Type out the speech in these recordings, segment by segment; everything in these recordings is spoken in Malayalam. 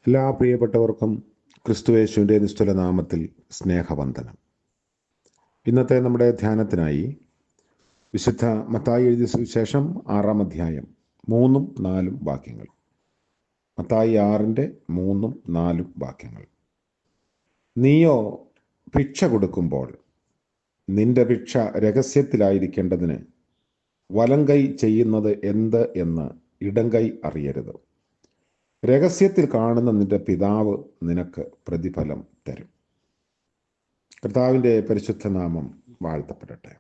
എല്ലാ പ്രിയപ്പെട്ടവർക്കും ക്രിസ്തുയേശുവിൻ്റെ നിസ്തുല നാമത്തിൽ സ്നേഹവന്ദനം. ഇന്നത്തെ നമ്മുടെ ധ്യാനത്തിനായി വിശുദ്ധ മത്തായി എഴുതിയ സുവിശേഷം 6-ാം അധ്യായം 3-4 വാക്യങ്ങൾ. മത്തായി 6-3-4 വാക്യങ്ങൾ. നീയോ ഭിക്ഷ കൊടുക്കുമ്പോൾ നിന്റെ ഭിക്ഷ രഹസ്യത്തിലായിരിക്കേണ്ടതിന് വലങ്കൈ ചെയ്യുന്നത് എന്ത് എന്ന് ഇടങ്കൈ അറിയരുത്. രഹസ്യത്തിൽ കാണുന്ന നിന്റെ പിതാവ് നിനക്ക് പ്രതിഫലം തരും. കർത്താവിൻ്റെ പരിശുദ്ധ നാമം വാഴ്ത്തപ്പെടട്ടെ.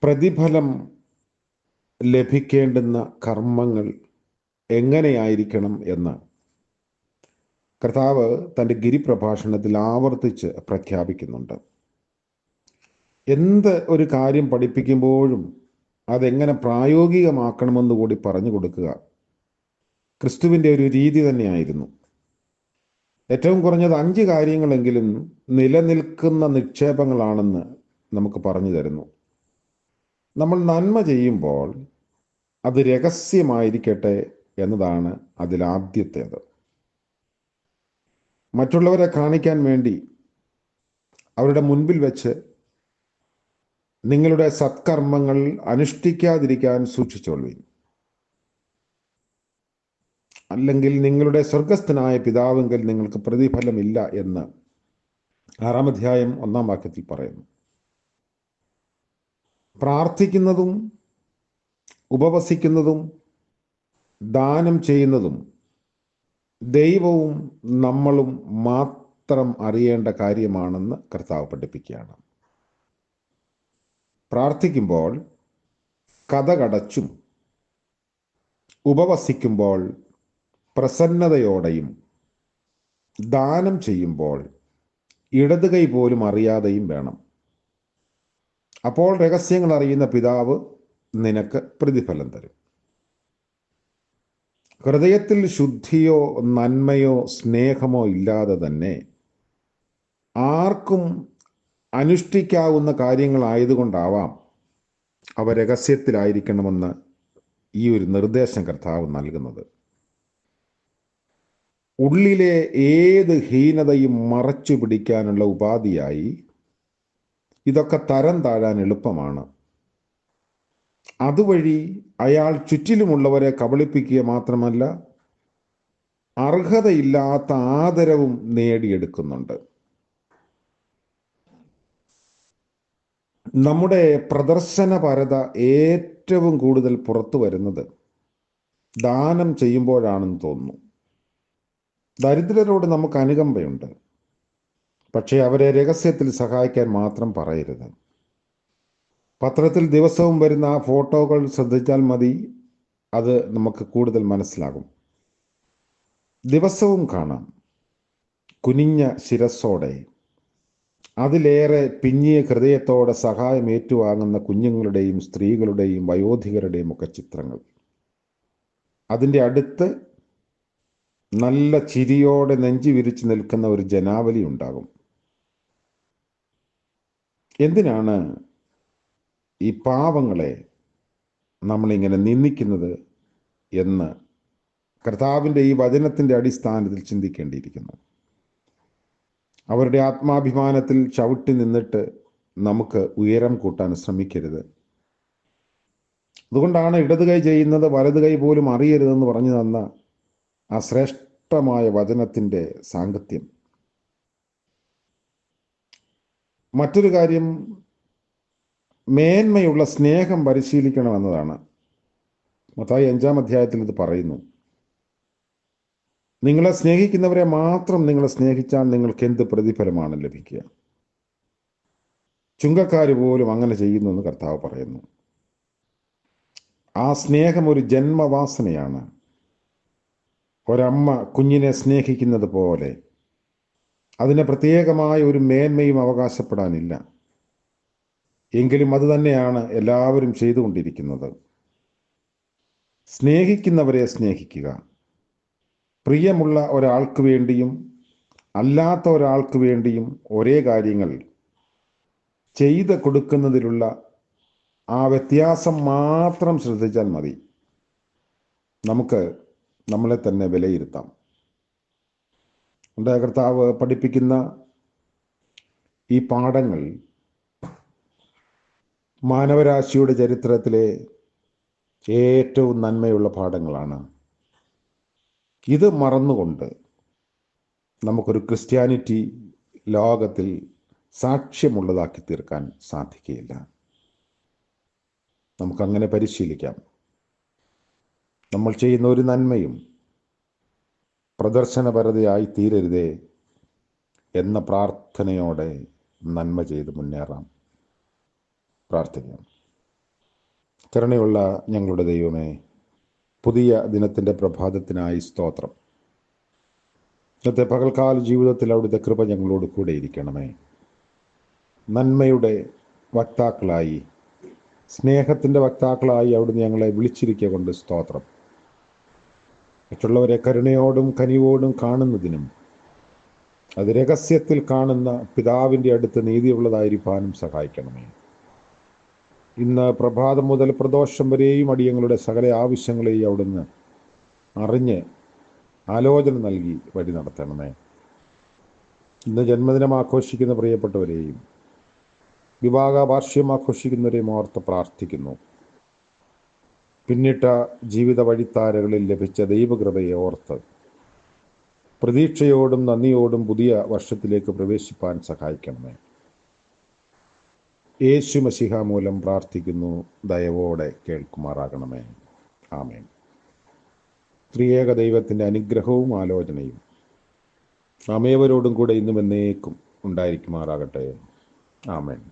പ്രതിഫലം ലഭിക്കേണ്ടുന്ന കർമ്മങ്ങൾ എങ്ങനെയായിരിക്കണം എന്ന് കർത്താവ് തൻ്റെ ഗിരിപ്രഭാഷണത്തിൽ ആവർത്തിച്ച് പ്രഖ്യാപിക്കുന്നുണ്ട്. എന്ത് ഒരു കാര്യം പഠിപ്പിക്കുമ്പോഴും അതെങ്ങനെ പ്രായോഗികമാക്കണമെന്ന് കൂടി പറഞ്ഞു കൊടുക്കുക ക്രിസ്തുവിൻ്റെ ഒരു രീതി തന്നെയായിരുന്നു. ഏറ്റവും കുറഞ്ഞത് 5 കാര്യങ്ങളെങ്കിലും നിലനിൽക്കുന്ന നിക്ഷേപങ്ങളാണെന്ന് നമുക്ക് പറഞ്ഞു തരുന്നു. നമ്മൾ നന്മ ചെയ്യുമ്പോൾ അത് രഹസ്യമായിരിക്കട്ടെ എന്നതാണ് അതിലാദ്യത്തേത്. മറ്റുള്ളവരെ കാണിക്കാൻ വേണ്ടി അവരുടെ മുൻപിൽ വെച്ച് നിങ്ങളുടെ സത്കർമ്മങ്ങൾ അനുഷ്ഠിക്കാതിരിക്കാൻ സൂക്ഷിച്ചോളുവിൻ. അല്ലെങ്കിൽ നിങ്ങളുടെ സ്വർഗസ്ഥനായ പിതാവെങ്കിൽ നിങ്ങൾക്ക് പ്രതിഫലമില്ല എന്ന് 6-ാം അധ്യായം 1-ാം വാക്യത്തിൽ പറയുന്നു. പ്രാർത്ഥിക്കുന്നതും ഉപവസിക്കുന്നതും ദാനം ചെയ്യുന്നതും ദൈവവും നമ്മളും മാത്രം അറിയേണ്ട കാര്യമാണെന്ന് കർത്താവ് പഠിപ്പിക്കുകയാണ്. പ്രാർത്ഥിക്കുമ്പോൾ കതകടച്ചും ഉപവസിക്കുമ്പോൾ പ്രസന്നതയോടെയും ദാനം ചെയ്യുമ്പോൾ ഇടത് കൈ പോലും അറിയാതെയും വേണം. അപ്പോൾ രഹസ്യങ്ങൾ അറിയുന്ന പിതാവ് നിനക്ക് പ്രതിഫലം തരും. ഹൃദയത്തിൽ ശുദ്ധിയോ നന്മയോ സ്നേഹമോ ഇല്ലാതെ തന്നെ ആർക്കും അനുഷ്ഠിക്കാവുന്ന കാര്യങ്ങളായതുകൊണ്ടാവാം അവ രഹസ്യത്തിലായിരിക്കണമെന്ന് ഈ ഒരു നിർദ്ദേശം കർത്താവ് നൽകുന്നത്. ഉള്ളിലെ ഏത് ഹീനതയും മറച്ചു പിടിക്കാനുള്ള ഉപാധിയായി ഇതൊക്കെ തരം താഴാൻ എളുപ്പമാണ്. അതുവഴി അയാൾ ചുറ്റിലുമുള്ളവരെ കബളിപ്പിക്കുക മാത്രമല്ല അർഹതയില്ലാത്ത ആദരവും നേടിയെടുക്കുന്നുണ്ട്. നമ്മുടെ പ്രദർശനപരത ഏറ്റവും കൂടുതൽ പുറത്തു വരുന്നത് ദാനം ചെയ്യുമ്പോഴാണെന്ന് തോന്നുന്നു. ദരിദ്രരോട് നമുക്ക് അനുകമ്പയുണ്ട്, പക്ഷേ അവരെ രഹസ്യത്തിൽ സഹായിക്കാൻ മാത്രം പറയരുത്. പത്രത്തിൽ ദിവസവും വരുന്ന ആ ഫോട്ടോകൾ ശ്രദ്ധിച്ചാൽ മതി, അത് നമുക്ക് കൂടുതൽ മനസ്സിലാകും. ദിവസവും കാണാം കുനിഞ്ഞ ശിരസ്സോടെ അതിലേറെ പിന്നിയ ഹൃദയത്തോടെ സഹായം ഏറ്റുവാങ്ങുന്ന കുഞ്ഞുങ്ങളുടെയും സ്ത്രീകളുടെയും വയോധികരുടെയും ഒക്കെ ചിത്രങ്ങൾ. അതിൻ്റെ അടുത്ത് നല്ല ചിരിയോടെ നെഞ്ചി വിരിച്ചു നിൽക്കുന്ന ഒരു ജനാവലി ഉണ്ടാകും. എന്തിനാണ് ഈ പാവങ്ങളെ നമ്മളിങ്ങനെ നിന്ദിക്കുന്നത് എന്ന് കർത്താവിൻ്റെ ഈ വചനത്തിൻ്റെ അടിസ്ഥാനത്തിൽ ചിന്തിക്കേണ്ടിയിരിക്കുന്നു. അവരുടെ ആത്മാഭിമാനത്തിൽ ചവിട്ടി നിന്നിട്ട് നമുക്ക് ഉയരം കൂട്ടാൻ ശ്രമിക്കരുത്. അതുകൊണ്ടാണ് ഇടത് കൈ ചെയ്യുന്നത് വലത് കൈ പോലും അറിയരുതെന്ന് പറഞ്ഞു തന്ന ആ ശ്രേഷ്ഠമായ വചനത്തിൻ്റെ സാങ്കത്യം. മറ്റൊരു കാര്യം, മേന്മയുള്ള സ്നേഹം പരിശീലിക്കണമെന്നതാണ്. മത്തായി 5-ാം അധ്യായത്തിൽ ഇത് പറയുന്നു. നിങ്ങളെ സ്നേഹിക്കുന്നവരെ മാത്രം നിങ്ങൾ സ്നേഹിച്ചാൽ നിങ്ങൾക്ക് എന്ത് പ്രതിഫലമാണ് ലഭിക്കുക? ചുങ്കക്കാർ പോലും അങ്ങനെ ചെയ്യുന്നു എന്ന് കർത്താവ് പറയുന്നു. ആ സ്നേഹം ഒരു ജന്മവാസനയാണ്. ഒരമ്മ കുഞ്ഞിനെ സ്നേഹിക്കുന്നത് പോലെ അതിന് പ്രത്യേകമായ ഒരു മേന്മയും അവകാശപ്പെടാനില്ല. എങ്കിലും അത് തന്നെയാണ് എല്ലാവരും ചെയ്തുകൊണ്ടിരിക്കുന്നത്. സ്നേഹിക്കുന്നവരെ സ്നേഹിക്കുക. പ്രിയമുള്ള ഒരാൾക്ക് വേണ്ടിയും അല്ലാത്ത ഒരാൾക്ക് വേണ്ടിയും ഒരേ കാര്യങ്ങൾ ചെയ്ത് കൊടുക്കുന്നതിലുള്ള ആ വ്യത്യാസം മാത്രം ശ്രദ്ധിച്ചാൽ മതി. നമുക്ക് നമ്മളെ തന്നെ വിലയിരുത്താം. നമ്മുടെ കർത്താവ് പഠിപ്പിക്കുന്ന ഈ പാഠങ്ങൾ മാനവരാശിയുടെ ചരിത്രത്തിലെ ഏറ്റവും നന്മയുള്ള പാഠങ്ങളാണ്. ഇത് മറന്നുകൊണ്ട് നമുക്കൊരു ക്രിസ്ത്യാനിറ്റി ലോകത്തിൽ സാക്ഷ്യമുള്ളതാക്കി തീർക്കാൻ സാധിക്കുകയില്ല. നമുക്കങ്ങനെ പരിശീലിക്കാം. നമ്മൾ ചെയ്യുന്ന ഒരു നന്മയും പ്രദർശനപരതയായി തീരരുതേ എന്ന പ്രാർത്ഥനയോടെ നന്മ ചെയ്ത് മുന്നേറാം. പ്രാർത്ഥിക്കാം. കരുണയുള്ള ഞങ്ങളുടെ ദൈവമേ, പുതിയ ദിനത്തിൻ്റെ പ്രഭാതത്തിനായി സ്തോത്രം. ഇന്നത്തെ പകൽക്കാല ജീവിതത്തിൽ അവിടുത്തെ കൃപ ഞങ്ങളോട് കൂടെ ഇരിക്കണമേ. നന്മയുടെ വക്താക്കളായി, സ്നേഹത്തിൻ്റെ വക്താക്കളായി അവിടുന്ന് ഞങ്ങളെ വിളിച്ചിരിക്കുക കൊണ്ട് സ്തോത്രം. മറ്റുള്ളവരെ കരുണയോടും കനിവോടും കാണുന്നതിനും അത് രഹസ്യത്തിൽ കാണുന്ന പിതാവിൻ്റെ അടുത്ത് നീതിയുള്ളതായിരിക്കാനും സഹായിക്കണമേ. ഇന്ന് പ്രഭാതം മുതൽ പ്രദോഷം വരെയും അടിയങ്ങളുടെ സകല ആവശ്യങ്ങളെയും അവിടുന്ന് അറിഞ്ഞ് ആലോചന നൽകി വഴി നടത്തണമേ. ഇന്ന് ജന്മദിനം ആഘോഷിക്കുന്ന പ്രിയപ്പെട്ടവരെയും വിവാഹ വാർഷികം ആഘോഷിക്കുന്നവരെയും ഓർത്ത് പ്രാർത്ഥിക്കുന്നു. പിന്നിട്ട ജീവിത വഴിത്താരകളിൽ ലഭിച്ച ദൈവകൃപയെ ഓർത്ത് പ്രതീക്ഷയോടും നന്ദിയോടും പുതിയ വർഷത്തിലേക്ക് പ്രവേശിപ്പാൻ സഹായിക്കണമേ. യേശു മശിഹ മൂലം പ്രാർത്ഥിക്കുന്നു, ദയവോടെ കേൾക്കുമാറാകണമേ. ആമേൻ. ത്രിയേക ദൈവത്തിൻ്റെ അനുഗ്രഹവും ആലോചനയും നാമേവരോടും കൂടെ ഇന്നും എന്നേക്കും ഉണ്ടായിരിക്കുമാറാകട്ടെ. ആമേൻ.